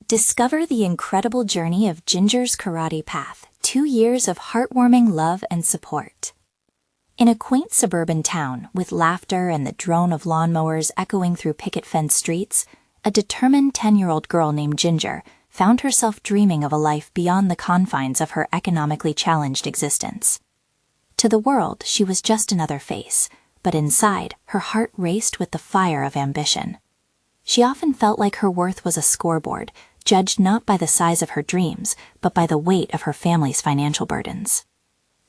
Discover the incredible journey of Ginger's karate path, 2 years of heartwarming love and support. In a quaint suburban town, with laughter and the drone of lawnmowers echoing through picket-fenced streets, a determined 10-year-old girl named Ginger found herself dreaming of a life beyond the confines of her economically challenged existence. To the world, she was just another face, but inside, her heart raced with the fire of ambition. She often felt like her worth was a scoreboard, judged not by the size of her dreams, but by the weight of her family's financial burdens.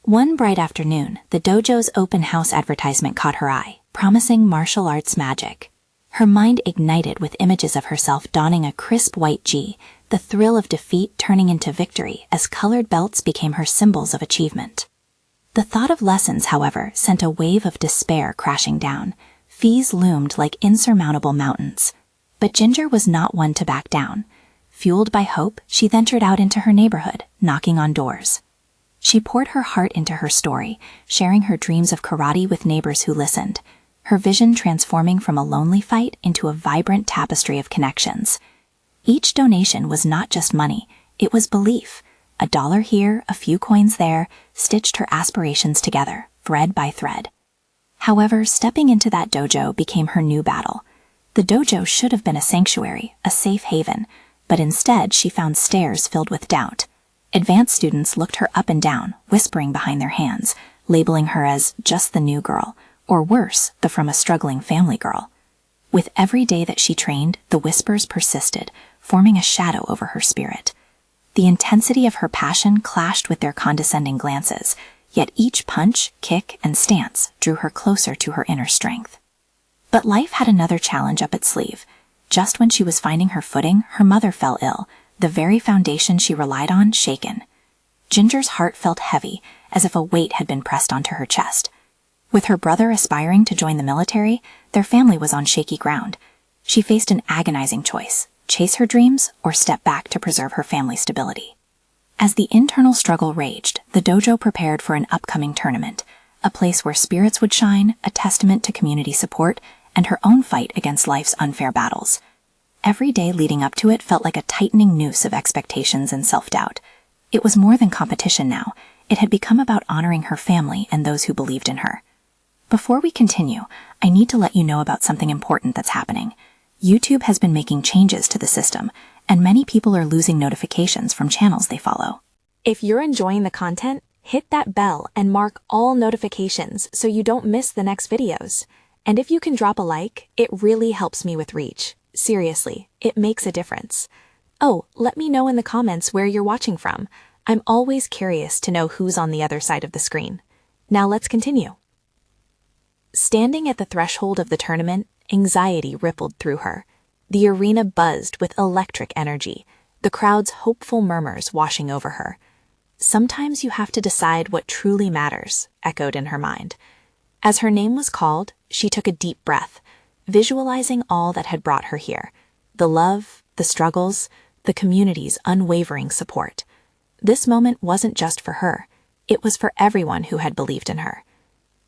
One bright afternoon, the dojo's open house advertisement caught her eye, promising martial arts magic. Her mind ignited with images of herself donning a crisp white gi, the thrill of defeat turning into victory as colored belts became her symbols of achievement. The thought of lessons, however, sent a wave of despair crashing down. Fees loomed like insurmountable mountains. But Ginger was not one to back down. Fueled by hope, she ventured out into her neighborhood, knocking on doors. She poured her heart into her story, sharing her dreams of karate with neighbors who listened, her vision transforming from a lonely fight into a vibrant tapestry of connections. Each donation was not just money, it was belief. $1 here, a few coins there, stitched her aspirations together, thread by thread. However, stepping into that dojo became her new battle. The dojo should have been a sanctuary, a safe haven, but instead she found stares filled with doubt. Advanced students looked her up and down, whispering behind their hands, labeling her as just the new girl, or worse, the from a struggling family girl. With every day that she trained, the whispers persisted, forming a shadow over her spirit. The intensity of her passion clashed with their condescending glances, yet each punch, kick, and stance drew her closer to her inner strength. But life had another challenge up its sleeve. Just when she was finding her footing, her mother fell ill, the very foundation she relied on shaken. Ginger's heart felt heavy, as if a weight had been pressed onto her chest. With her brother aspiring to join the military, their family was on shaky ground. She faced an agonizing choice: chase her dreams or step back to preserve her family's stability. As the internal struggle raged, the dojo prepared for an upcoming tournament, a place where spirits would shine, a testament to community support, and her own fight against life's unfair battles. Every day leading up to it felt like a tightening noose of expectations and self-doubt. It was more than competition now. It had become about honoring her family and those who believed in her. Before we continue, I need to let you know about something important that's happening. YouTube has been making changes to the system, and many people are losing notifications from channels they follow. If you're enjoying the content, hit that bell and mark all notifications so you don't miss the next videos. And if you can drop a like, it really helps me with reach. Seriously, it makes a difference. Oh, let me know in the comments where you're watching from. I'm always curious to know who's on the other side of the screen. Now let's continue. Standing at the threshold of the tournament, anxiety rippled through her. The arena buzzed with electric energy, the crowd's hopeful murmurs washing over her. Sometimes you have to decide what truly matters, echoed in her mind. As her name was called, she took a deep breath, visualizing all that had brought her here: the love, the struggles, the community's unwavering support. This moment wasn't just for her, it was for everyone who had believed in her.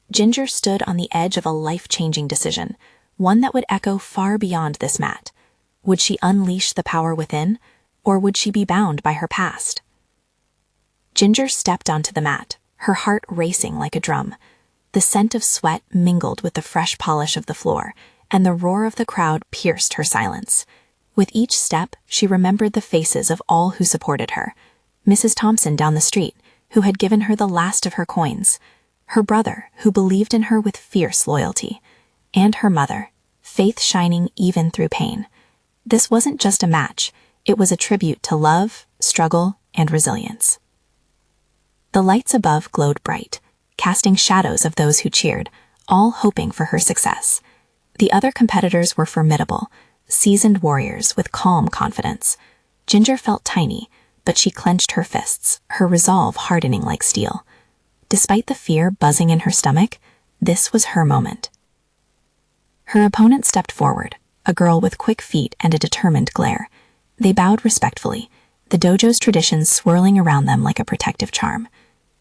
Ginger stood on the edge of a life-changing decision, one that would echo far beyond this mat. Would she unleash the power within, or would she be bound by her past? Ginger stepped onto the mat, her heart racing like a drum. The scent of sweat mingled with the fresh polish of the floor, and the roar of the crowd pierced her silence. With each step, she remembered the faces of all who supported her. Mrs. Thompson down the street, who had given her the last of her coins. Her brother, who believed in her with fierce loyalty. And her mother, faith shining even through pain. This wasn't just a match, it was a tribute to love, struggle, and resilience. The lights above glowed bright, casting shadows of those who cheered, all hoping for her success. The other competitors were formidable, seasoned warriors with calm confidence. Ginger felt tiny, but she clenched her fists, her resolve hardening like steel. Despite the fear buzzing in her stomach, this was her moment. Her opponent stepped forward, a girl with quick feet and a determined glare. They bowed respectfully, the dojo's traditions swirling around them like a protective charm.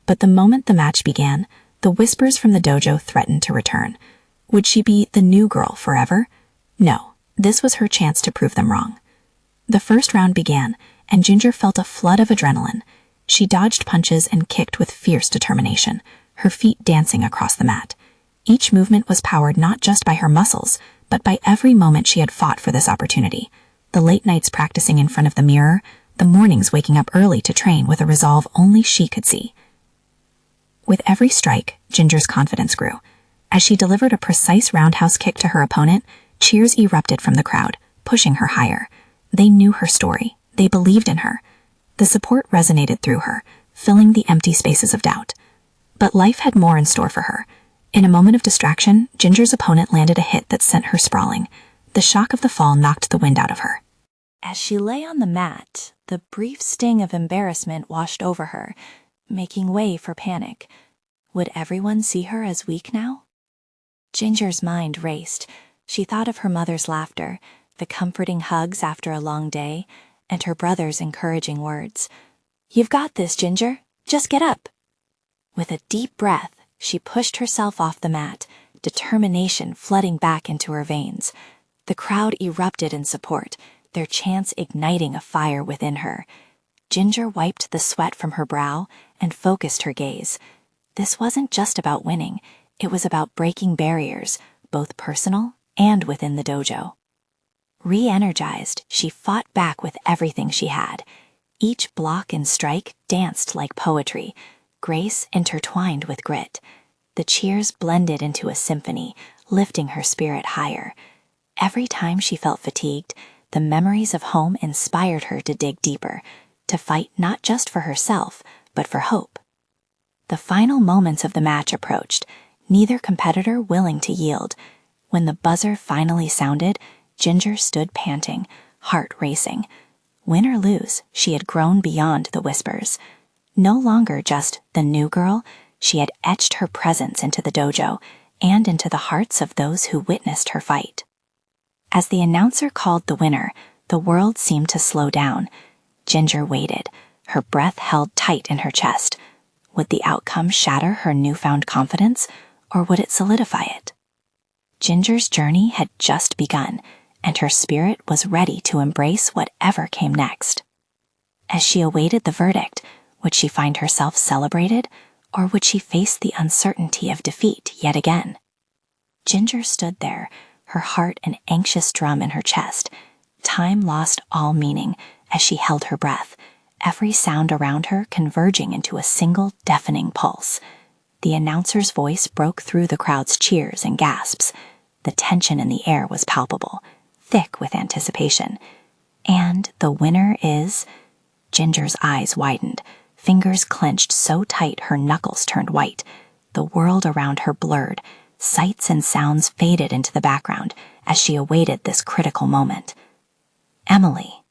But the moment the match began, the whispers from the dojo threatened to return. Would she be the new girl forever? No, this was her chance to prove them wrong. The first round began, and Ginger felt a flood of adrenaline. She dodged punches and kicked with fierce determination, her feet dancing across the mat. Each movement was powered not just by her muscles, but by every moment she had fought for this opportunity. The late nights practicing in front of the mirror, the mornings waking up early to train with a resolve only she could see. With every strike, Ginger's confidence grew. As she delivered a precise roundhouse kick to her opponent, cheers erupted from the crowd, pushing her higher. They knew her story. They believed in her. The support resonated through her, filling the empty spaces of doubt. But life had more in store for her. In a moment of distraction, Ginger's opponent landed a hit that sent her sprawling. The shock of the fall knocked the wind out of her. As she lay on the mat, the brief sting of embarrassment washed over her, making way for panic. Would everyone see her as weak now? Ginger's mind raced. She thought of her mother's laughter, the comforting hugs after a long day, and her brother's encouraging words. "You've got this, Ginger. Just get up." With a deep breath, she pushed herself off the mat, determination flooding back into her veins. The crowd erupted in support, their chants igniting a fire within her. Ginger wiped the sweat from her brow and focused her gaze. This wasn't just about winning, it was about breaking barriers, both personal and within the dojo. Re-energized, she fought back with everything she had. Each block and strike danced like poetry, grace intertwined with grit. The cheers blended into a symphony, lifting her spirit higher. Every time she felt fatigued, the memories of home inspired her to dig deeper, to fight not just for herself, but for hope. The final moments of the match approached, neither competitor willing to yield. When the buzzer finally sounded, Ginger stood panting, heart racing. Win or lose, she had grown beyond the whispers. No longer just the new girl, she had etched her presence into the dojo and into the hearts of those who witnessed her fight. As the announcer called the winner, the world seemed to slow down. Ginger waited, her breath held tight in her chest. Would the outcome shatter her newfound confidence, or would it solidify it? Ginger's journey had just begun, and her spirit was ready to embrace whatever came next. As she awaited the verdict, would she find herself celebrated, or would she face the uncertainty of defeat yet again? Ginger stood there, her heart an anxious drum in her chest. Time lost all meaning as she held her breath, every sound around her converging into a single deafening pulse. The announcer's voice broke through the crowd's cheers and gasps. The tension in the air was palpable, thick with anticipation. And the winner is... Ginger's eyes widened, fingers clenched so tight her knuckles turned white. The world around her blurred, sights and sounds faded into the background as she awaited this critical moment. Emily.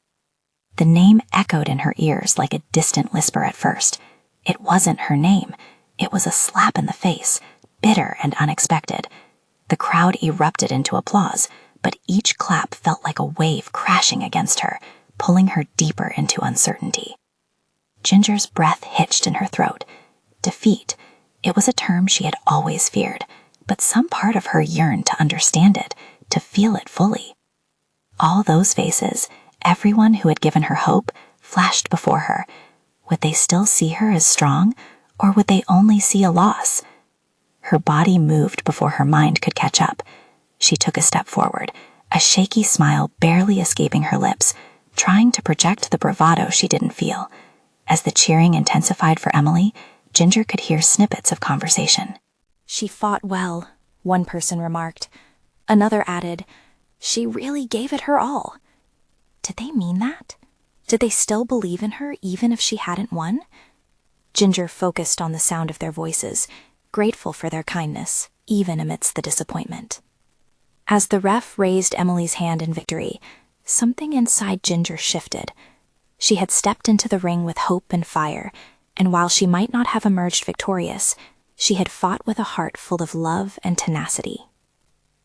The name echoed in her ears like a distant whisper at first. It wasn't her name. It was a slap in the face, bitter and unexpected. The crowd erupted into applause, but each clap felt like a wave crashing against her, pulling her deeper into uncertainty. Ginger's breath hitched in her throat. Defeat. It was a term she had always feared, but some part of her yearned to understand it, to feel it fully. All those faces, everyone who had given her hope, flashed before her. Would they still see her as strong, or would they only see a loss? Her body moved before her mind could catch up. She took a step forward, a shaky smile barely escaping her lips, trying to project the bravado she didn't feel. As the cheering intensified for Emily, Ginger could hear snippets of conversation. "She fought well," one person remarked. Another added, "She really gave it her all." Did they mean that? Did they still believe in her even if she hadn't won? Ginger focused on the sound of their voices, grateful for their kindness, even amidst the disappointment. As the ref raised Emily's hand in victory, something inside Ginger shifted. She had stepped into the ring with hope and fire, and while she might not have emerged victorious, she had fought with a heart full of love and tenacity.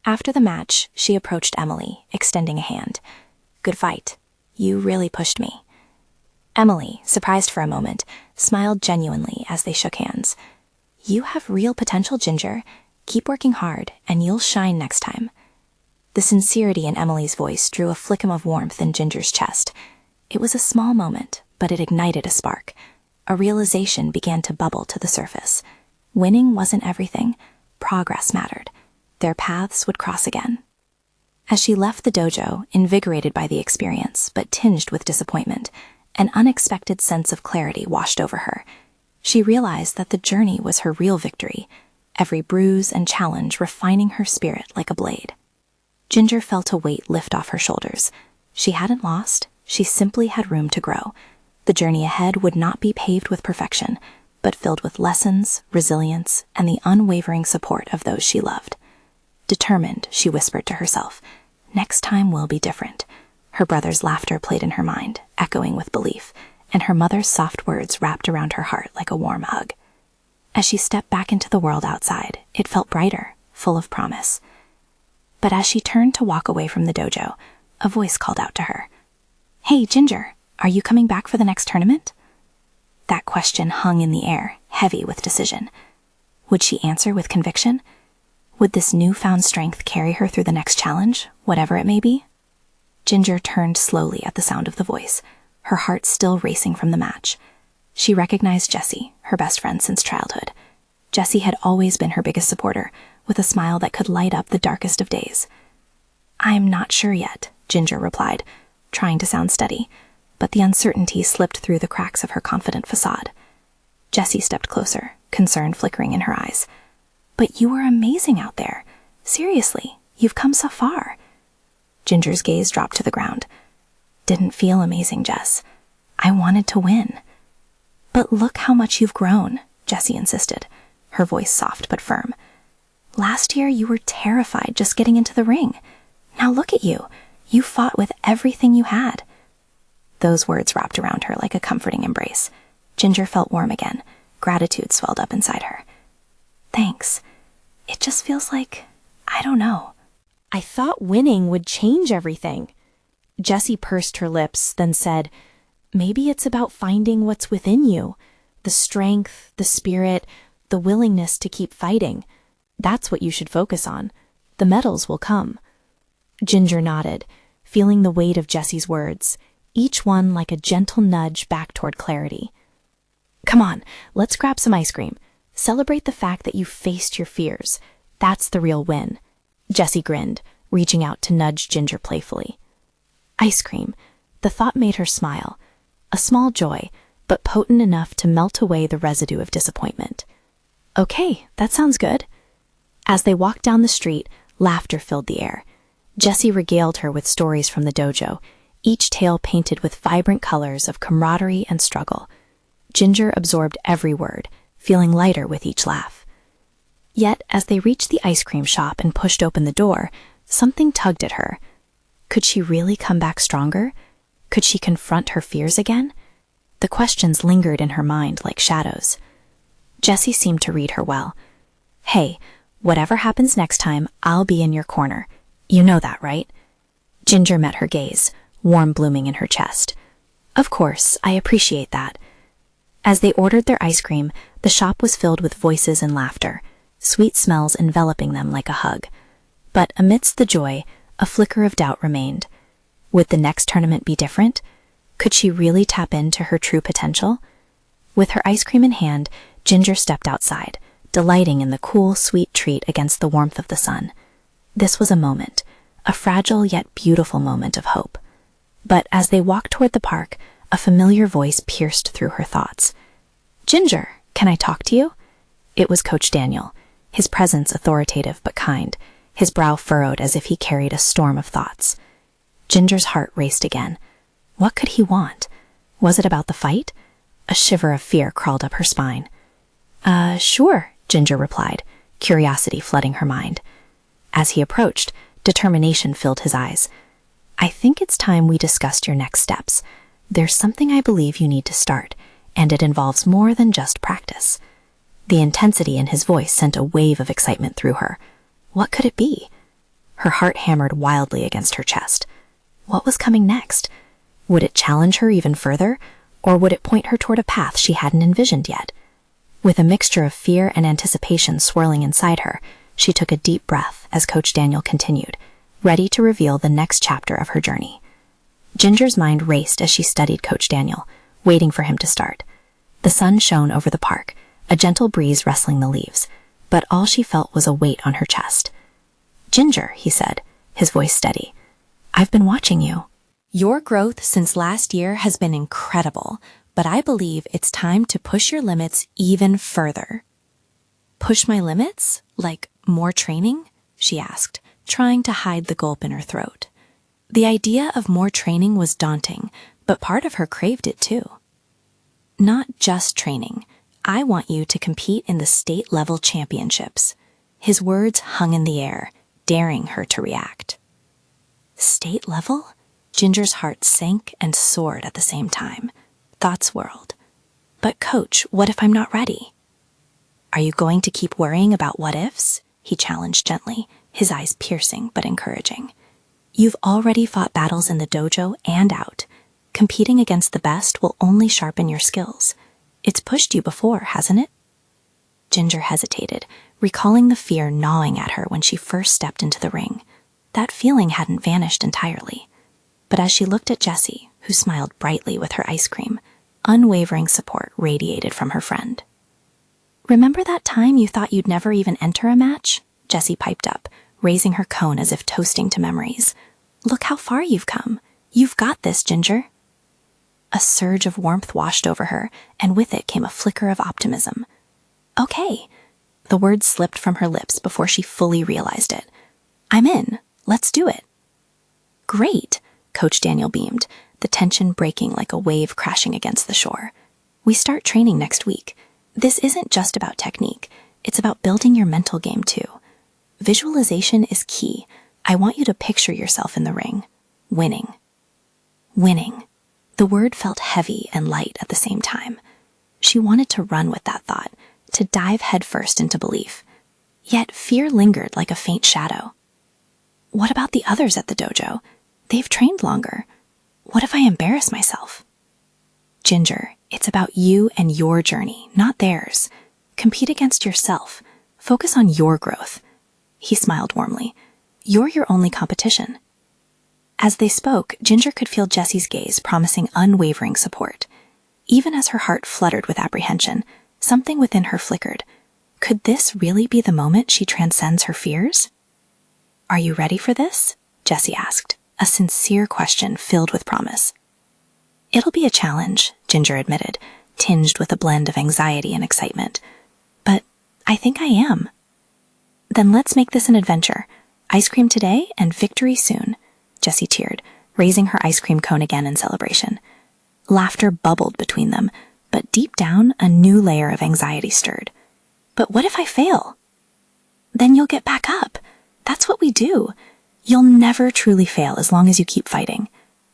After the match, she approached Emily, extending a hand. "Good fight. You really pushed me." Emily, surprised for a moment, smiled genuinely as they shook hands. "You have real potential, Ginger. Keep working hard, and you'll shine next time." The sincerity in Emily's voice drew a flicker of warmth in Ginger's chest. It was a small moment, but it ignited a spark. A realization began to bubble to the surface. Winning wasn't everything. Progress mattered. Their paths would cross again. As she left the dojo, invigorated by the experience, but tinged with disappointment, an unexpected sense of clarity washed over her. She realized that the journey was her real victory, every bruise and challenge refining her spirit like a blade. Ginger felt a weight lift off her shoulders. She hadn't lost, she simply had room to grow. The journey ahead would not be paved with perfection, but filled with lessons, resilience, and the unwavering support of those she loved. Determined, she whispered to herself, "Next time will be different." Her brother's laughter played in her mind, echoing with belief, and her mother's soft words wrapped around her heart like a warm hug. As she stepped back into the world outside, it felt brighter, full of promise. But as she turned to walk away from the dojo, a voice called out to her. "Hey, Ginger, are you coming back for the next tournament?" That question hung in the air, heavy with decision. Would she answer with conviction? Would this newfound strength carry her through the next challenge, whatever it may be? Ginger turned slowly at the sound of the voice, her heart still racing from the match. She recognized Jessie, her best friend since childhood. Jessie had always been her biggest supporter, with a smile that could light up the darkest of days. "I'm not sure yet," Ginger replied, trying to sound steady, but the uncertainty slipped through the cracks of her confident facade. Jessie stepped closer, concern flickering in her eyes. "But you were amazing out there. Seriously, you've come so far." Ginger's gaze dropped to the ground. "Didn't feel amazing, Jess. I wanted to win." "But look how much you've grown," Jessie insisted, her voice soft but firm. "Last year you were terrified just getting into the ring. Now look at you. You fought with everything you had." Those words wrapped around her like a comforting embrace. Ginger felt warm again. Gratitude swelled up inside her. "Thanks. It just feels like, I don't know." "I thought winning would change everything." Jessie pursed her lips, then said, "Maybe it's about finding what's within you. The strength, the spirit, the willingness to keep fighting. That's what you should focus on. The medals will come." Ginger nodded, feeling the weight of Jessie's words, each one like a gentle nudge back toward clarity. "Come on, let's grab some ice cream. Celebrate the fact that you faced your fears. That's the real win." Jessie grinned, reaching out to nudge Ginger playfully. Ice cream. The thought made her smile. A small joy, but potent enough to melt away the residue of disappointment. "Okay, that sounds good." As they walked down the street, laughter filled the air. Jessie regaled her with stories from the dojo, each tale painted with vibrant colors of camaraderie and struggle. Ginger absorbed every word, feeling lighter with each laugh. Yet, as they reached the ice cream shop and pushed open the door, something tugged at her. Could she really come back stronger? Could she confront her fears again? The questions lingered in her mind like shadows. Jessie seemed to read her well. "Hey, whatever happens next time, I'll be in your corner. You know that, right?" Ginger met her gaze, warm blooming in her chest. "Of course, I appreciate that." As they ordered their ice cream, the shop was filled with voices and laughter, sweet smells enveloping them like a hug. But amidst the joy, a flicker of doubt remained. Would the next tournament be different? Could she really tap into her true potential? With her ice cream in hand, Ginger stepped outside, delighting in the cool, sweet treat against the warmth of the sun. This was a moment, a fragile yet beautiful moment of hope. But as they walked toward the park, a familiar voice pierced through her thoughts. "Ginger, can I talk to you?" It was Coach Daniel, his presence authoritative but kind, his brow furrowed as if he carried a storm of thoughts. Ginger's heart raced again. What could he want? Was it about the fight? A shiver of fear crawled up her spine. Sure," Ginger replied, curiosity flooding her mind. As he approached, determination filled his eyes. "I think it's time we discussed your next steps. There's something I believe you need to start, and it involves more than just practice." The intensity in his voice sent a wave of excitement through her. What could it be? Her heart hammered wildly against her chest. What was coming next? Would it challenge her even further, or would it point her toward a path she hadn't envisioned yet? With a mixture of fear and anticipation swirling inside her, she took a deep breath as Coach Daniel continued, ready to reveal the next chapter of her journey. Ginger's mind raced as she studied Coach Daniel, waiting for him to start. The sun shone over the park, a gentle breeze rustling the leaves, but all she felt was a weight on her chest. "Ginger," he said, his voice steady, "I've been watching you." Your growth since last year has been incredible, but I believe it's time to push your limits even further. Push my limits? Like more training? She asked, trying to hide the gulp in her throat. The idea of more training was daunting, but part of her craved it too. "Not just training. I want you to compete in the state-level championships." His words hung in the air, daring her to react. State level? Ginger's heart sank and soared at the same time. Thoughts whirled. "But coach, what if I'm not ready?" "Are you going to keep worrying about what-ifs?" he challenged gently, his eyes piercing but encouraging. "You've already fought battles in the dojo and out. Competing against the best will only sharpen your skills. It's pushed you before, hasn't it?" Ginger hesitated, recalling the fear gnawing at her when she first stepped into the ring. That feeling hadn't vanished entirely. But as she looked at Jessie, who smiled brightly with her ice cream, unwavering support radiated from her friend. "Remember that time you thought you'd never even enter a match?" Jessie piped up, raising her cone as if toasting to memories. "Look how far you've come. You've got this, Ginger." A surge of warmth washed over her, and with it came a flicker of optimism. "Okay." The words slipped from her lips before she fully realized it. "I'm in. Let's do it." "Great," Coach Daniel beamed, the tension breaking like a wave crashing against the shore. "We start training next week. This isn't just about technique. It's about building your mental game too. Visualization is key. I want you to picture yourself in the ring. Winning." Winning. The word felt heavy and light at the same time. She wanted to run with that thought, to dive headfirst into belief. Yet fear lingered like a faint shadow. What about the others at the dojo? They've trained longer. What if I embarrass myself? "Ginger, it's about you and your journey, not theirs. Compete against yourself. Focus on your growth." He smiled warmly. "You're your only competition." As they spoke, Ginger could feel Jessie's gaze promising unwavering support. Even as her heart fluttered with apprehension, something within her flickered. Could this really be the moment she transcends her fears? "Are you ready for this?" Jessie asked, a sincere question filled with promise. "It'll be a challenge," Ginger admitted, tinged with a blend of anxiety and excitement. "But I think I am." "Then let's make this an adventure. Ice cream today and victory soon." Jessie cheered, raising her ice cream cone again in celebration. Laughter bubbled between them, but deep down a new layer of anxiety stirred. "But what if I fail?" "Then you'll get back up. That's what we do. You'll never truly fail as long as you keep fighting."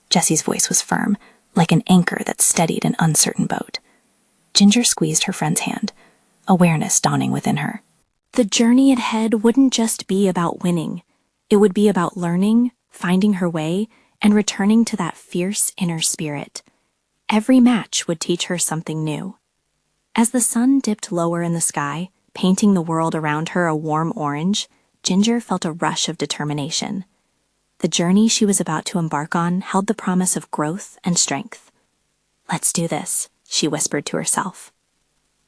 Jessie's voice was firm, like an anchor that steadied an uncertain boat. Ginger squeezed her friend's hand, awareness dawning within her. The journey ahead wouldn't just be about winning. It would be about learning, finding her way, and returning to that fierce inner spirit. Every match would teach her something new. As the sun dipped lower in the sky, painting the world around her a warm orange, Ginger felt a rush of determination. The journey she was about to embark on held the promise of growth and strength. "Let's do this," she whispered to herself.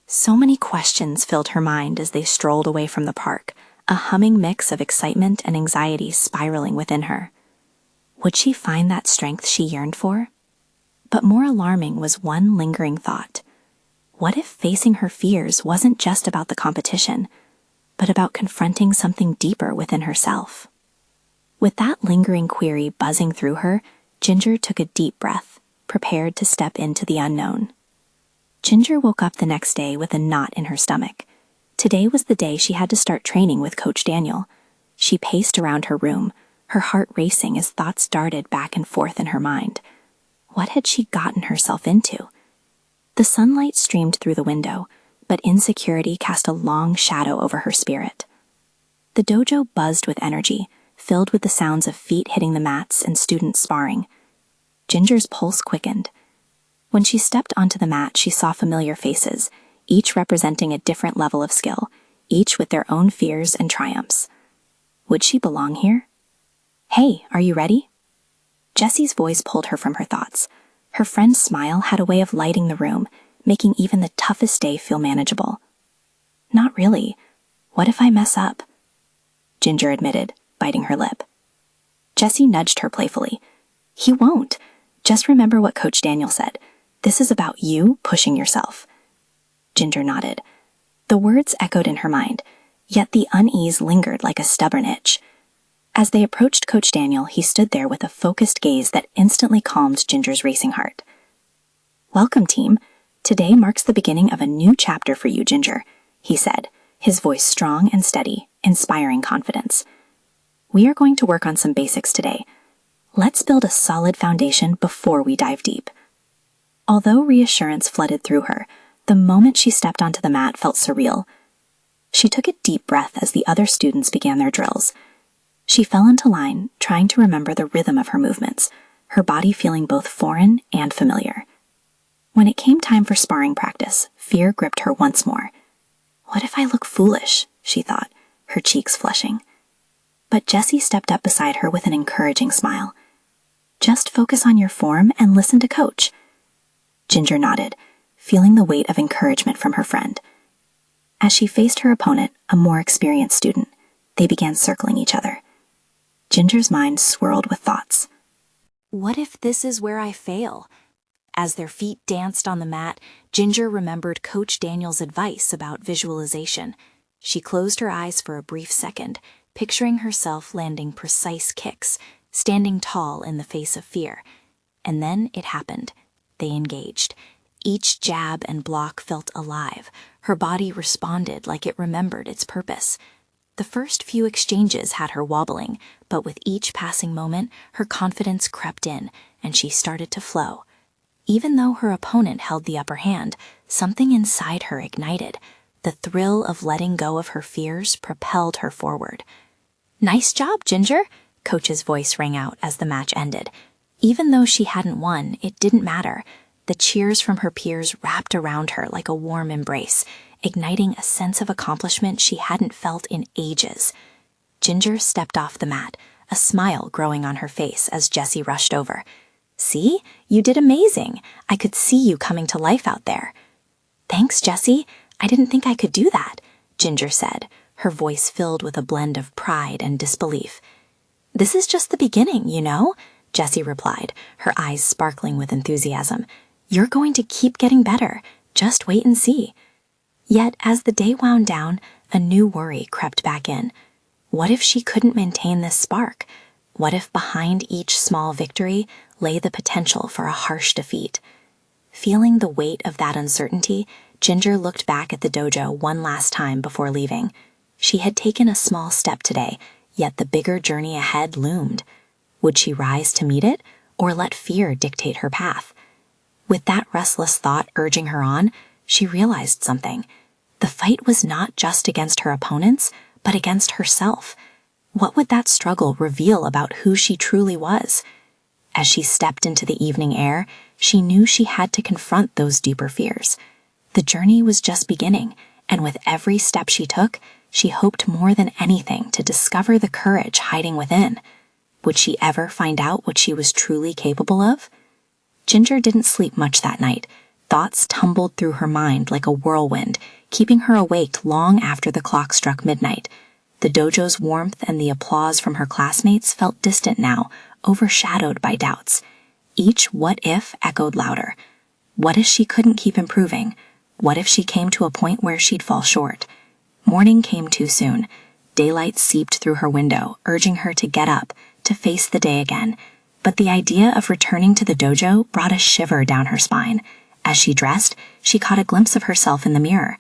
So many questions filled her mind as they strolled away from the park, a humming mix of excitement and anxiety spiraling within her. Would she find that strength she yearned for? But more alarming was one lingering thought. What if facing her fears wasn't just about the competition, but about confronting something deeper within herself? With that lingering query buzzing through her, Ginger took a deep breath, prepared to step into the unknown. Ginger woke up the next day with a knot in her stomach. Today was the day she had to start training with Coach Daniel. She paced around her room, her heart racing as thoughts darted back and forth in her mind. What had she gotten herself into? The sunlight streamed through the window, but insecurity cast a long shadow over her spirit. The dojo buzzed with energy, filled with the sounds of feet hitting the mats and students sparring. Ginger's pulse quickened. When she stepped onto the mat, she saw familiar faces, each representing a different level of skill, each with their own fears and triumphs. Would she belong here? Hey, are you ready? Jessie's voice pulled her from her thoughts. Her friend's smile had a way of lighting the room, making even the toughest day feel manageable. Not really. What if I mess up? Ginger admitted, biting her lip. Jessie nudged her playfully. He won't. Just remember what Coach Daniel said. This is about you pushing yourself. Ginger nodded. The words echoed in her mind, yet the unease lingered like a stubborn itch. As they approached Coach Daniel, he stood there with a focused gaze that instantly calmed Ginger's racing heart. Welcome, team. Today marks the beginning of a new chapter for you, Ginger, he said, his voice strong and steady, inspiring confidence. We are going to work on some basics today. Let's build a solid foundation before we dive deep. Although reassurance flooded through her, the moment she stepped onto the mat felt surreal. She took a deep breath as the other students began their drills. She fell into line, trying to remember the rhythm of her movements, her body feeling both foreign and familiar. When it came time for sparring practice, fear gripped her once more. What if I look foolish? She thought, her cheeks flushing. But Jessie stepped up beside her with an encouraging smile. Just focus on your form and listen to Coach. Ginger nodded, feeling the weight of encouragement from her friend. As she faced her opponent, a more experienced student, they began circling each other. Ginger's mind swirled with thoughts. What if this is where I fail? As their feet danced on the mat, Ginger remembered Coach Daniel's advice about visualization. She closed her eyes for a brief second, picturing herself landing precise kicks, standing tall in the face of fear. And then it happened. They engaged. Each jab and block felt alive. Her body responded like it remembered its purpose. The first few exchanges had her wobbling, but with each passing moment, her confidence crept in, and she started to flow. Even though her opponent held the upper hand, something inside her ignited. The thrill of letting go of her fears propelled her forward. Nice job, Ginger, Coach's voice rang out as the match ended. Even though she hadn't won, it didn't matter. The cheers from her peers wrapped around her like a warm embrace, igniting a sense of accomplishment she hadn't felt in ages. Ginger stepped off the mat, a smile growing on her face as Jessie rushed over. See? You did amazing. I could see you coming to life out there. Thanks, Jessie. I didn't think I could do that, Ginger said, her voice filled with a blend of pride and disbelief. This is just the beginning, you know, Jessie replied, her eyes sparkling with enthusiasm. You're going to keep getting better. Just wait and see. Yet, as the day wound down, a new worry crept back in. What if she couldn't maintain this spark? What if behind each small victory lay the potential for a harsh defeat? Feeling the weight of that uncertainty, Ginger looked back at the dojo one last time before leaving. She had taken a small step today, yet the bigger journey ahead loomed. Would she rise to meet it, or let fear dictate her path? With that restless thought urging her on, she realized something. The fight was not just against her opponents, but against herself. What would that struggle reveal about who she truly was? As she stepped into the evening air, she knew she had to confront those deeper fears. The journey was just beginning, and with every step she took, she hoped more than anything to discover the courage hiding within. Would she ever find out what she was truly capable of? Ginger didn't sleep much that night. Thoughts tumbled through her mind like a whirlwind, keeping her awake long after the clock struck midnight. The dojo's warmth and the applause from her classmates felt distant now, overshadowed by doubts. Each what if echoed louder. What if she couldn't keep improving? What if she came to a point where she'd fall short? Morning came too soon. Daylight seeped through her window, urging her to get up, to face the day again. But the idea of returning to the dojo brought a shiver down her spine. As she dressed, she caught a glimpse of herself in the mirror.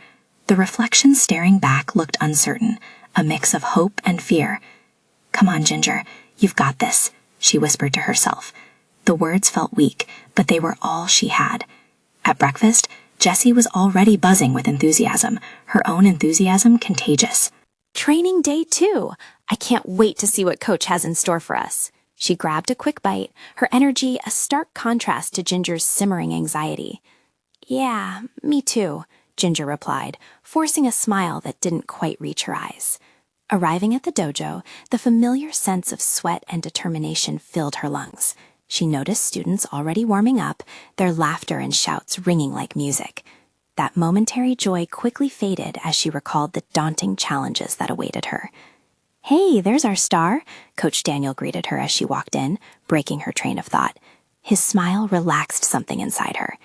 The reflection staring back looked uncertain, a mix of hope and fear. Come on, Ginger, you've got this, she whispered to herself. The words felt weak, but they were all she had. At breakfast, Jessie was already buzzing with enthusiasm, her own enthusiasm contagious. Training day 2. I can't wait to see what Coach has in store for us. She grabbed a quick bite, her energy a stark contrast to Ginger's simmering anxiety. Yeah, me too, Ginger replied, forcing a smile that didn't quite reach her eyes. Arriving at the dojo, the familiar sense of sweat and determination filled her lungs. She noticed students already warming up, their laughter and shouts ringing like music. That momentary joy quickly faded as she recalled the daunting challenges that awaited her. "Hey, there's our star," Coach Daniel greeted her as she walked in, breaking her train of thought. His smile relaxed something inside her.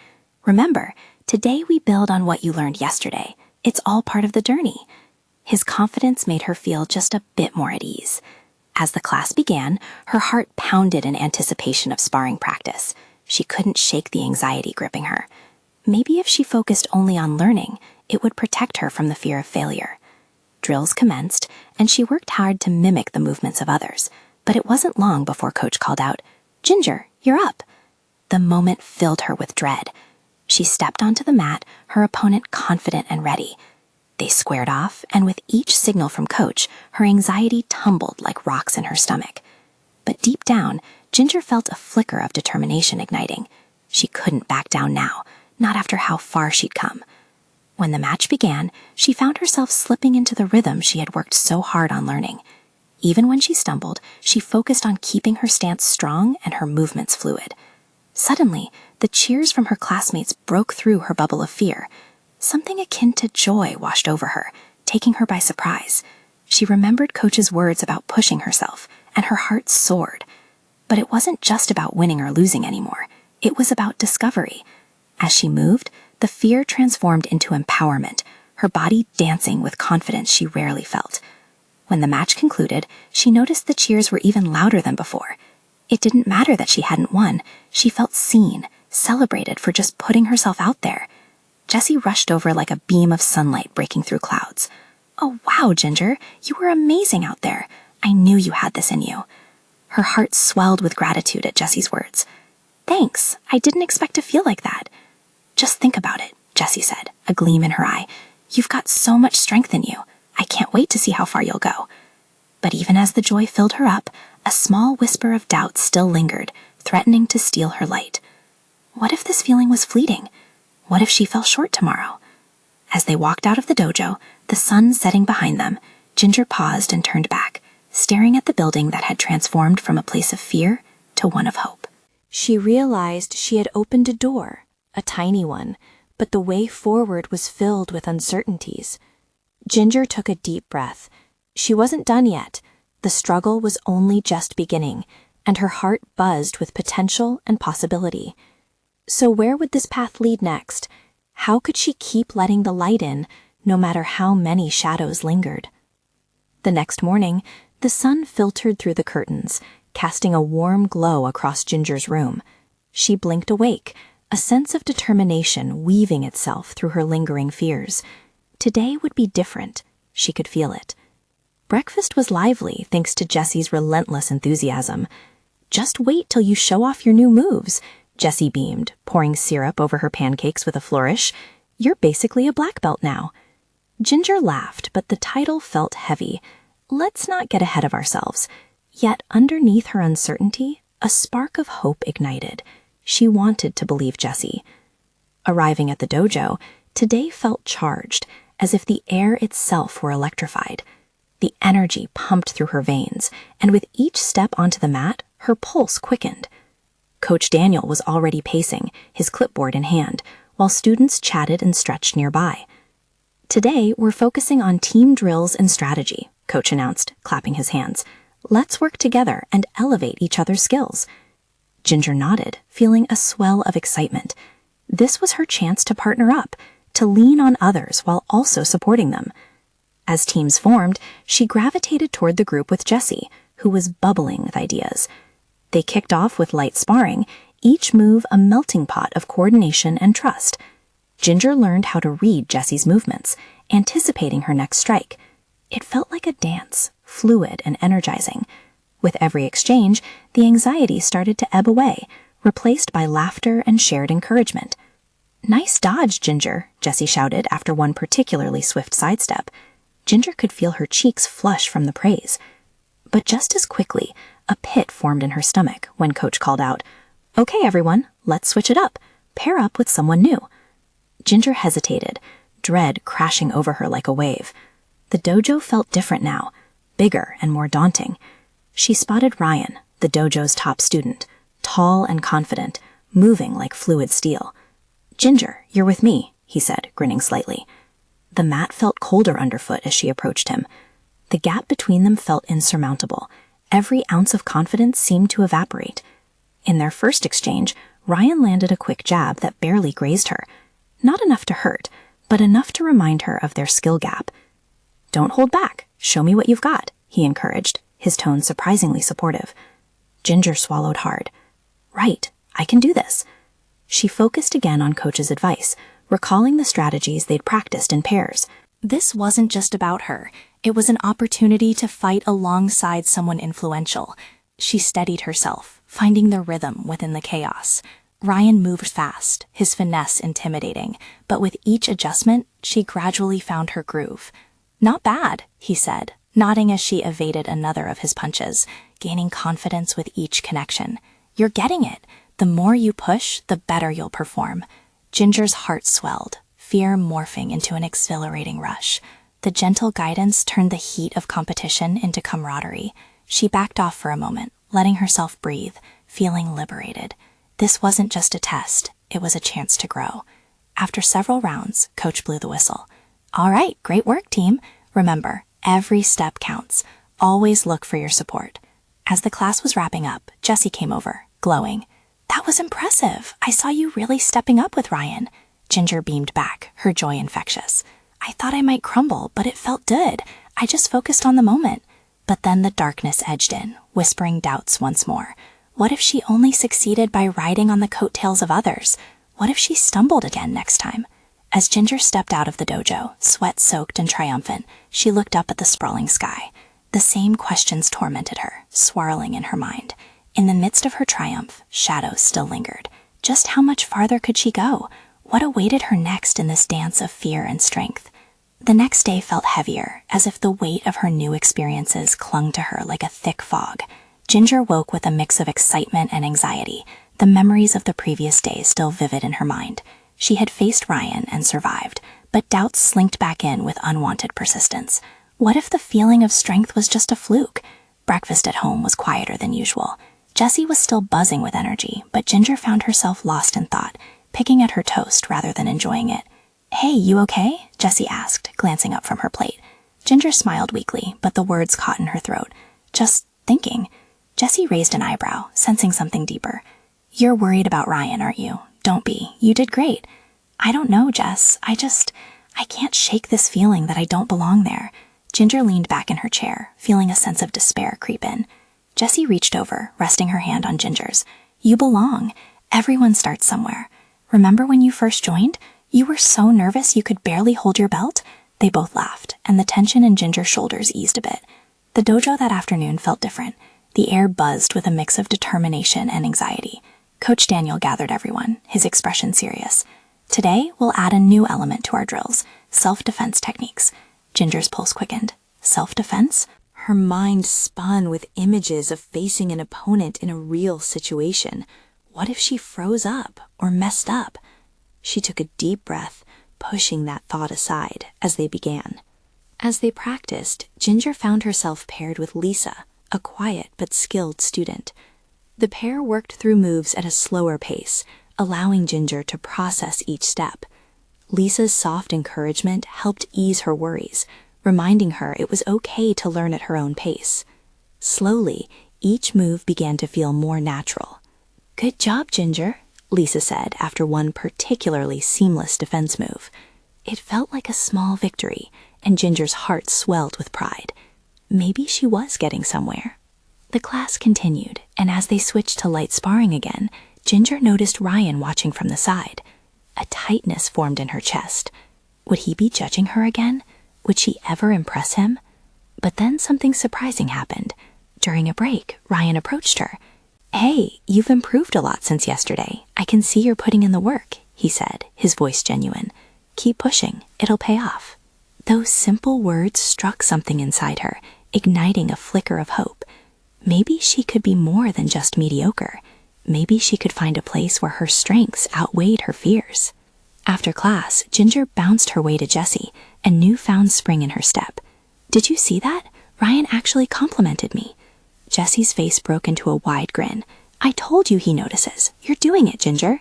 "Remember, today we build on what you learned yesterday. It's all part of the journey." His confidence made her feel just a bit more at ease. As the class began, her heart pounded in anticipation of sparring practice. She couldn't shake the anxiety gripping her. Maybe if she focused only on learning, it would protect her from the fear of failure. Drills commenced, and she worked hard to mimic the movements of others, but it wasn't long before Coach called out, "Ginger, you're up." The moment filled her with dread. She stepped onto the mat, her opponent confident and ready. They squared off, and with each signal from Coach, her anxiety tumbled like rocks in her stomach. But deep down, Ginger felt a flicker of determination igniting. She couldn't back down now, not after how far she'd come. When the match began, she found herself slipping into the rhythm she had worked so hard on learning. Even when she stumbled, she focused on keeping her stance strong and her movements fluid. Suddenly, the cheers from her classmates broke through her bubble of fear. Something akin to joy washed over her, taking her by surprise. She remembered Coach's words about pushing herself, and her heart soared. But it wasn't just about winning or losing anymore. It was about discovery. As she moved, the fear transformed into empowerment, her body dancing with confidence she rarely felt. When the match concluded, she noticed the cheers were even louder than before. It didn't matter that she hadn't won. She felt seen, celebrated for just putting herself out there. Jessie rushed over like a beam of sunlight breaking through clouds. "Oh, wow, Ginger, you were amazing out there. I knew you had this in you." Her heart swelled with gratitude at Jessie's words. "Thanks, I didn't expect to feel like that." "Just think about it," Jessie said, a gleam in her eye. "You've got so much strength in you. I can't wait to see how far you'll go." But even as the joy filled her up, a small whisper of doubt still lingered, threatening to steal her light. What if this feeling was fleeting? What if she fell short tomorrow? As they walked out of the dojo, the sun setting behind them, Ginger paused and turned back, staring at the building that had transformed from a place of fear to one of hope. She realized she had opened a door, a tiny one, but the way forward was filled with uncertainties. Ginger took a deep breath. She wasn't done yet. The struggle was only just beginning, and her heart buzzed with potential and possibility. So where would this path lead next? How could she keep letting the light in, no matter how many shadows lingered? The next morning, the sun filtered through the curtains, casting a warm glow across Ginger's room. She blinked awake, a sense of determination weaving itself through her lingering fears. Today would be different. She could feel it. Breakfast was lively thanks to Jessie's relentless enthusiasm. "Just wait till you show off your new moves," Jessie beamed, pouring syrup over her pancakes with a flourish. "You're basically a black belt now." Ginger laughed, but the title felt heavy. Let's not get ahead of ourselves. Yet underneath her uncertainty, a spark of hope ignited. She wanted to believe Jessie. Arriving at the dojo, today felt charged, as if the air itself were electrified. The energy pumped through her veins, and with each step onto the mat, her pulse quickened. Coach Daniel was already pacing, his clipboard in hand, while students chatted and stretched nearby. "Today, we're focusing on team drills and strategy," Coach announced, clapping his hands. "Let's work together and elevate each other's skills." Ginger nodded, feeling a swell of excitement. This was her chance to partner up, to lean on others while also supporting them. As teams formed, she gravitated toward the group with Jessie, who was bubbling with ideas. They kicked off with light sparring, each move a melting pot of coordination and trust. Ginger learned how to read Jessie's movements, anticipating her next strike. It felt like a dance, fluid and energizing. With every exchange, the anxiety started to ebb away, replaced by laughter and shared encouragement. "Nice dodge, Ginger," Jessie shouted after one particularly swift sidestep. Ginger could feel her cheeks flush from the praise. But just as quickly, a pit formed in her stomach when Coach called out, "Okay, everyone, let's switch it up. Pair up with someone new." Ginger hesitated, dread crashing over her like a wave. The dojo felt different now. bigger and more daunting. She spotted Ryan, the dojo's top student, tall and confident, moving like fluid steel. "Ginger, you're with me," he said, grinning slightly. The mat felt colder underfoot as she approached him. The gap between them felt insurmountable. Every ounce of confidence seemed to evaporate. In their first exchange, Ryan landed a quick jab that barely grazed her. Not enough to hurt, but enough to remind her of their skill gap. "Don't hold back. Show me what you've got," he encouraged, his tone surprisingly supportive. Ginger swallowed hard. "Right, I can do this." She focused again on Coach's advice, recalling the strategies they'd practiced in pairs. This wasn't just about her. It was an opportunity to fight alongside someone influential. She steadied herself, finding the rhythm within the chaos. Ryan moved fast, his finesse intimidating, but with each adjustment, she gradually found her groove. "Not bad," he said, nodding as she evaded another of his punches, gaining confidence with each connection. "You're getting it. The more you push, the better you'll perform." Ginger's heart swelled, fear morphing into an exhilarating rush. The gentle guidance turned the heat of competition into camaraderie. She backed off for a moment, letting herself breathe, feeling liberated. This wasn't just a test, it was a chance to grow. After several rounds, Coach blew the whistle. "All right, great work, team. Remember, every step counts. Always look for your support." As the class was wrapping up, Jessie came over, glowing. "That was impressive. I saw you really stepping up with Ryan." Ginger beamed back, her joy infectious. "I thought I might crumble, but it felt good. I just focused on the moment." But then the darkness edged in, whispering doubts once more. What if she only succeeded by riding on the coattails of others? What if she stumbled again next time? As Ginger stepped out of the dojo, sweat-soaked and triumphant, she looked up at the sprawling sky. The same questions tormented her, swirling in her mind. In the midst of her triumph, shadows still lingered. Just how much farther could she go? What awaited her next in this dance of fear and strength? The next day felt heavier, as if the weight of her new experiences clung to her like a thick fog. Ginger woke with a mix of excitement and anxiety, the memories of the previous day still vivid in her mind. She had faced Ryan and survived, but doubts slinked back in with unwanted persistence. What if the feeling of strength was just a fluke? Breakfast at home was quieter than usual. Jessie was still buzzing with energy, but Ginger found herself lost in thought, picking at her toast rather than enjoying it. "Hey, you okay?" Jessie asked, glancing up from her plate. Ginger smiled weakly, but the words caught in her throat. "Just thinking." Jessie raised an eyebrow, sensing something deeper. "You're worried about Ryan, aren't you? Don't be. You did great." "I don't know, Jess. I can't shake this feeling that I don't belong there." Ginger leaned back in her chair, feeling a sense of despair creep in. Jessie reached over, resting her hand on Ginger's. "You belong. Everyone starts somewhere. Remember when you first joined? You were so nervous you could barely hold your belt?" They both laughed, and the tension in Ginger's shoulders eased a bit. The dojo that afternoon felt different. The air buzzed with a mix of determination and anxiety. Coach Daniel gathered everyone, his expression serious. "Today, we'll add a new element to our drills, self-defense techniques." Ginger's pulse quickened. Self-defense? Her mind spun with images of facing an opponent in a real situation. What if she froze up or messed up? She took a deep breath, pushing that thought aside as they began. As they practiced, Ginger found herself paired with Lisa, a quiet but skilled student. The pair worked through moves at a slower pace, allowing Ginger to process each step. Lisa's soft encouragement helped ease her worries, reminding her it was okay to learn at her own pace. Slowly, each move began to feel more natural. "Good job, Ginger," Lisa said after one particularly seamless defense move. It felt like a small victory, and Ginger's heart swelled with pride. Maybe she was getting somewhere. The class continued, and as they switched to light sparring again, Ginger noticed Ryan watching from the side. A tightness formed in her chest. Would he be judging her again? Would she ever impress him? But then something surprising happened. During a break, Ryan approached her. "Hey, you've improved a lot since yesterday. I can see you're putting in the work," he said, his voice genuine. "Keep pushing. It'll pay off." Those simple words struck something inside her, igniting a flicker of hope. Maybe she could be more than just mediocre. Maybe she could find a place where her strengths outweighed her fears. After class, Ginger bounced her way to Jessie, a newfound spring in her step. "Did you see that? Ryan actually complimented me. Jessie's face broke into a wide grin. I told you he notices. You're doing it, Ginger.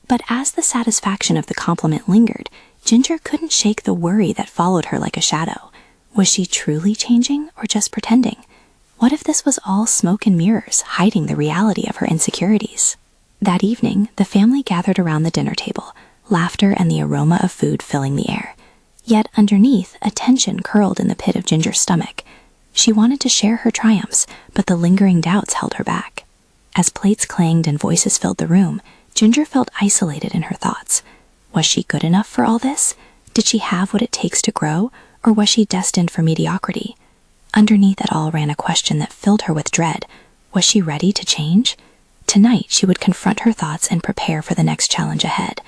But as the satisfaction of the compliment lingered, Ginger couldn't shake the worry that followed her like a shadow. Was she truly changing or just pretending? What if this was all smoke and mirrors, hiding the reality of her insecurities? That evening, the family gathered around the dinner table, laughter and the aroma of food filling the air. Yet underneath, a tension curled in the pit of Ginger's stomach. She wanted to share her triumphs, but the lingering doubts held her back. As plates clanged and voices filled the room, Ginger felt isolated in her thoughts. Was she good enough for all this? Did she have what it takes to grow, or was she destined for mediocrity? Underneath it all ran a question that filled her with dread. Was she ready to change? Tonight she would confront her thoughts and prepare for the next challenge ahead.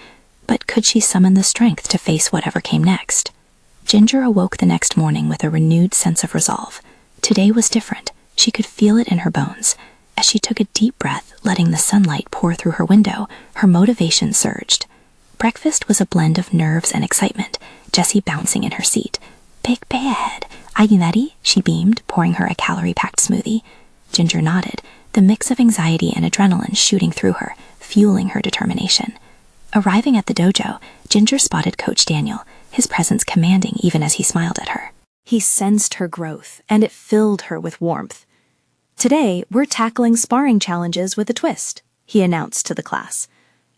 But could she summon the strength to face whatever came next? Ginger awoke the next morning with a renewed sense of resolve. Today was different. She could feel it in her bones. As she took a deep breath, letting the sunlight pour through her window, her motivation surged. Breakfast was a blend of nerves and excitement, Jessie bouncing in her seat. Big bay ahead. Are you ready? She beamed, pouring her a calorie-packed smoothie. Ginger nodded, the mix of anxiety and adrenaline shooting through her, fueling her determination. Arriving at the dojo, Ginger spotted Coach Daniel, his presence commanding even as he smiled at her. He sensed her growth, and it filled her with warmth. Today, we're tackling sparring challenges with a twist, he announced to the class.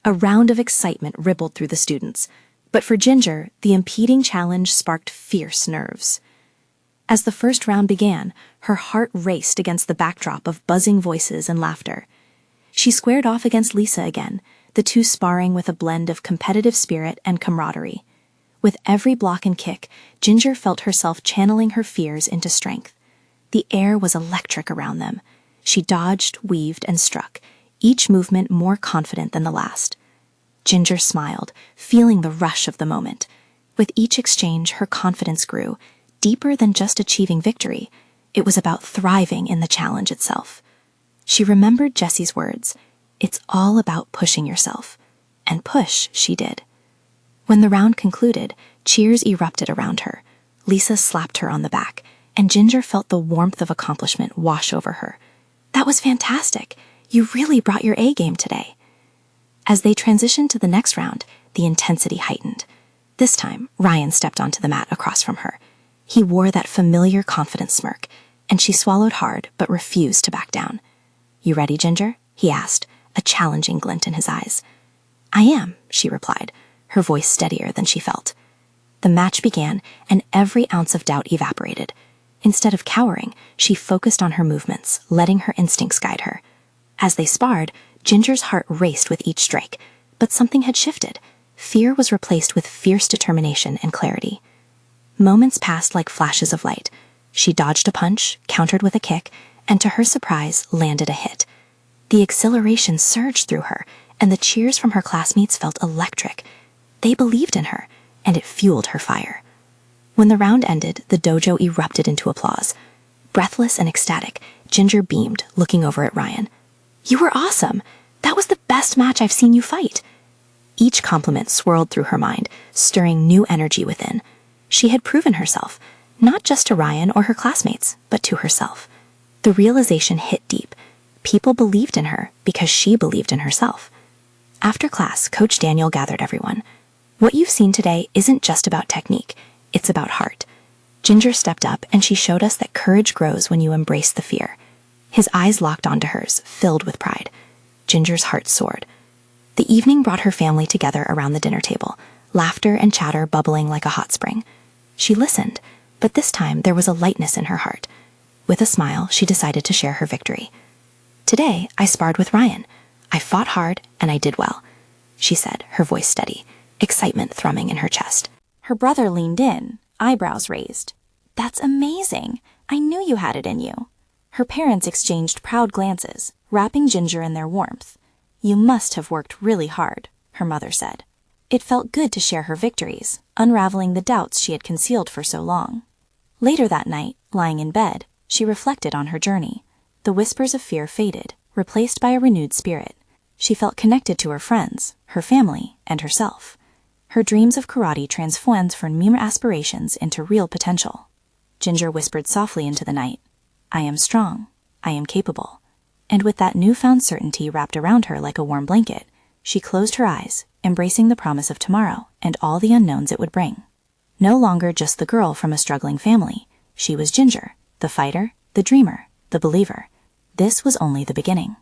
A round of excitement rippled through the students, but for Ginger, the impeding challenge sparked fierce nerves. As the first round began, her heart raced against the backdrop of buzzing voices and laughter. She squared off against Lisa again, the two sparring with a blend of competitive spirit and camaraderie. With every block and kick, Ginger felt herself channeling her fears into strength. The air was electric around them. She dodged, weaved, and struck, each movement more confident than the last. Ginger smiled, feeling the rush of the moment. With each exchange, her confidence grew, deeper than just achieving victory. It was about thriving in the challenge itself. She remembered Jessie's words, "It's all about pushing yourself." And push she did. When the round concluded, cheers erupted around her. Lisa slapped her on the back, and Ginger felt the warmth of accomplishment wash over her. That was fantastic. You really brought your A game today. As they transitioned to the next round, the intensity heightened. This time, Ryan stepped onto the mat across from her. He wore that familiar confident smirk, and she swallowed hard but refused to back down. You ready, Ginger? He asked, a challenging glint in his eyes. I am, she replied, her voice steadier than she felt. The match began, and every ounce of doubt evaporated. Instead of cowering, she focused on her movements, letting her instincts guide her. As they sparred, Ginger's heart raced with each strike, but something had shifted. Fear was replaced with fierce determination and clarity. Moments passed like flashes of light. She dodged a punch, countered with a kick, and to her surprise, landed a hit. The exhilaration surged through her, and the cheers from her classmates felt electric. They believed in her, and it fueled her fire. When the round ended, the dojo erupted into applause. Breathless and ecstatic, Ginger beamed, looking over at Ryan. You were awesome. That was the best match I've seen you fight. Each compliment swirled through her mind, stirring new energy within. She had proven herself, not just to Ryan or her classmates, but to herself. The realization hit deep. People believed in her because she believed in herself. After class, Coach Daniel gathered everyone. What you've seen today isn't just about technique, it's about heart. Ginger stepped up and she showed us that courage grows when you embrace the fear. His eyes locked onto hers, filled with pride. Ginger's heart soared. The evening brought her family together around the dinner table, laughter and chatter bubbling like a hot spring. She listened, but this time there was a lightness in her heart. With a smile, she decided to share her victory. Today, I sparred with Ryan. I fought hard, and I did well, she said, her voice steady, excitement thrumming in her chest. Her brother leaned in, eyebrows raised. That's amazing. I knew you had it in you. Her parents exchanged proud glances, wrapping Ginger in their warmth. You must have worked really hard, her mother said. It felt good to share her victories, unraveling the doubts she had concealed for so long. Later that night, lying in bed, she reflected on her journey. The whispers of fear faded, replaced by a renewed spirit. She felt connected to her friends, her family, and herself. Her dreams of karate transformed from mere aspirations into real potential. Ginger whispered softly into the night. I am strong. I am capable. And with that newfound certainty wrapped around her like a warm blanket, she closed her eyes, embracing the promise of tomorrow and all the unknowns it would bring. No longer just the girl from a struggling family. She was Ginger, the fighter, the dreamer, the believer. This was only the beginning.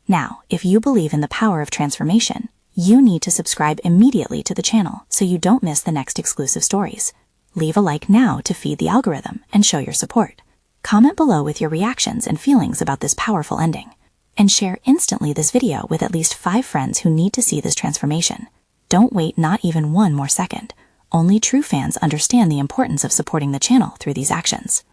Now, if you believe in the power of transformation, you need to subscribe immediately to the channel so you don't miss the next exclusive stories. Leave a like now to feed the algorithm and show your support. Comment below with your reactions and feelings about this powerful ending. And share instantly this video with at least 5 friends who need to see this transformation. Don't wait not even one more second. Only true fans understand the importance of supporting the channel through these actions.